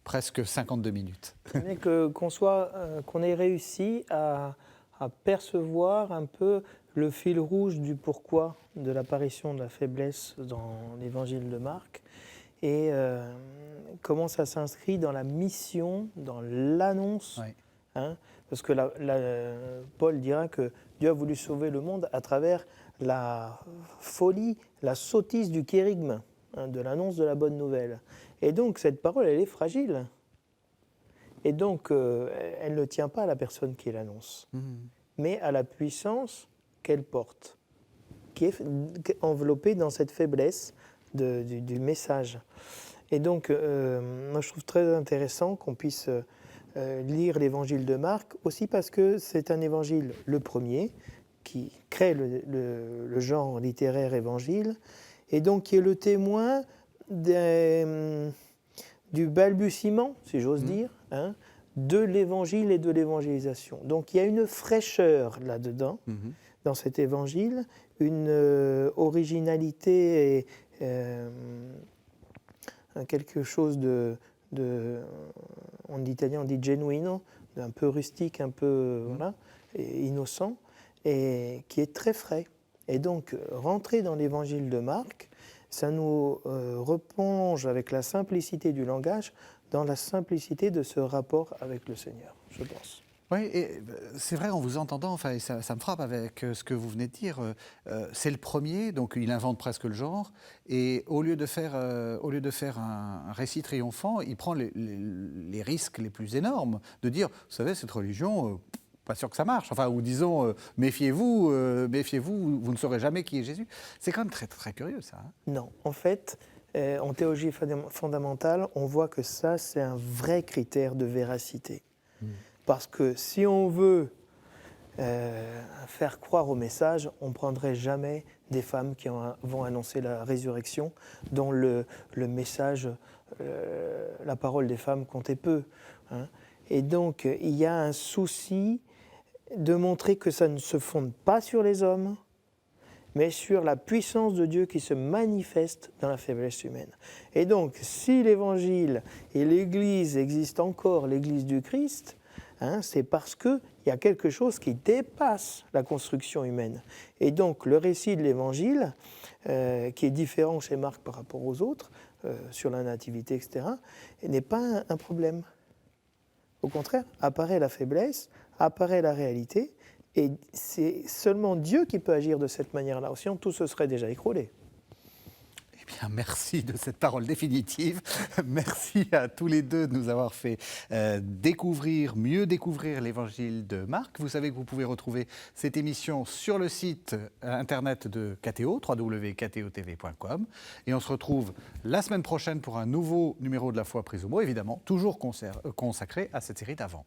presque 52 minutes ? Qu'on ait réussi à percevoir un peu le fil rouge du pourquoi de l'apparition de la faiblesse dans l'évangile de Marc et comment ça s'inscrit dans la mission, dans l'annonce. Oui. Parce que Paul dira que Dieu a voulu sauver le monde à travers la folie, la sottise du kérygme, de l'annonce de la bonne nouvelle. Et donc cette parole, elle est fragile. Et donc elle ne tient pas à la personne qui l'annonce, mais à la puissance qu'elle porte, qui est enveloppée dans cette faiblesse du message. Et donc, moi je trouve très intéressant qu'on puisse lire l'évangile de Marc, aussi parce que c'est un évangile, le premier, qui crée le genre littéraire évangile, et donc qui est le témoin du balbutiement, si j'ose dire, de l'évangile et de l'évangélisation. Donc il y a une fraîcheur là-dedans, dans cet évangile, une originalité quelque chose en italien on dit genuino, un peu rustique, un peu voilà, et innocent, et qui est très frais. Et donc, rentrer dans l'évangile de Marc, ça nous replonge avec la simplicité du langage dans la simplicité de ce rapport avec le Seigneur, je pense. Oui, et c'est vrai, en vous entendant, enfin, et ça me frappe avec ce que vous venez de dire, c'est le premier, donc il invente presque le genre, et au lieu de faire un récit triomphant, il prend les risques les plus énormes de dire, vous savez, cette religion, pas sûr que ça marche, enfin, ou disons, méfiez-vous, vous ne saurez jamais qui est Jésus. C'est quand même très, très curieux, ça. Hein. Non, en fait, en théologie fondamentale, on voit que ça, c'est un vrai critère de véracité. Parce que si on veut faire croire au message, on ne prendrait jamais des femmes qui vont annoncer la résurrection, dont le message, la parole des femmes comptait peu. Hein. Et donc, il y a un souci de montrer que ça ne se fonde pas sur les hommes, mais sur la puissance de Dieu qui se manifeste dans la faiblesse humaine. Et donc, si l'Évangile et l'Église existent encore, l'Église du Christ, hein, c'est parce qu'il y a quelque chose qui dépasse la construction humaine. Et donc, le récit de l'Évangile, qui est différent chez Marc par rapport aux autres, sur la nativité, etc., n'est pas un problème. Au contraire, apparaît la faiblesse, apparaît la réalité, et c'est seulement Dieu qui peut agir de cette manière-là. Sinon, tout se serait déjà écroulé. Eh bien, merci de cette parole définitive. Merci à tous les deux de nous avoir fait mieux découvrir l'évangile de Marc. Vous savez que vous pouvez retrouver cette émission sur le site internet de KTO, www.ktotv.com. Et on se retrouve la semaine prochaine pour un nouveau numéro de La Foi prise au mot, évidemment, toujours consacré à cette série d'avant.